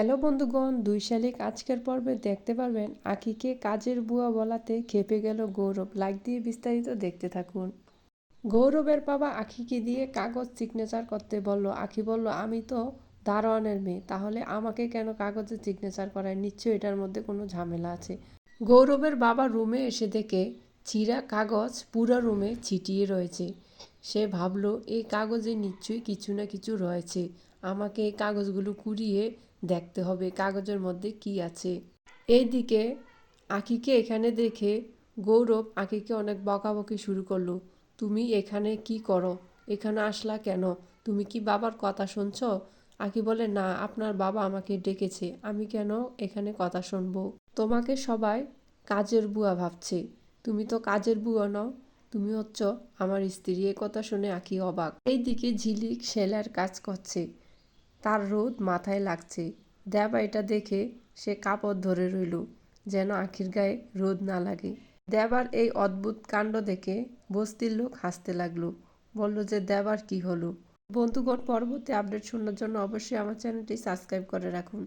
Hello বন্ধুগণ, ২ শালিক আজকের পর্বে দেখতে পারবেন আঁখিকে কাজের বুয়া বলাতে খেপে গেল গৌরব। লাইক দিয়ে বিস্তারিত দেখতে থাকুন। গৌরবের বাবা আঁখিকে দিয়ে কাগজ সিগনেচার করতে বলল। আঁখি বলল, আমি তো দারোয়ানের মেয়ে, তাহলে আমাকে কেন কাগজে সিগনেচার করায়? নিশ্চয়ই এটার মধ্যে কোনো ঝামেলা আছে। গৌরবের বাবা রুমে এসে দেখে ছিঁড়া কাগজ পুরো রুমে ছিটিয়ে রয়েছে। সে ভাবল, এই কাগজে নিশ্চয়ই কিছু না কিছু রয়েছে। আমাকে এই কাগজগুলো কুড়িয়ে দেখতে হবে কাগজের মধ্যে কি আছে। এইদিকে আঁখিকে এখানে দেখে গৌরব আঁখিকে অনেক বকাবকি শুরু করলো। তুমি এখানে কি করো? এখানে আসলা কেন? তুমি কি বাবার কথা শুনছো? আঁখি বলে, না, আপনার বাবা আমাকে ডেকেছে, আমি কেন এখানে কথা শুনবো? তোমাকে সবাই কাজের বুয়া ভাবছে, তুমি তো কাজের বুয়া নও, তুমি হচ্ছ আমার স্ত্রী। এ কথা শুনে আঁখি অবাক। এইদিকে ঝিলিক সেলাইয়ের কাজ করছে, তার রোদ মাথায় লাগছে। দেবা এটা দেখে সে কাপড় ধরে রইল যেন আঁখির গায়ে রোদ না লাগে। দেবার এই অদ্ভুত কাণ্ড দেখে বস্তির লোক হাসতে লাগলো। বলল যে, দেবার কি হলো? বন্ধুগণ, পরবর্তী আপডেট শোনার জন্য অবশ্যই আমার চ্যানেলটি সাবস্ক্রাইব করে রাখুন।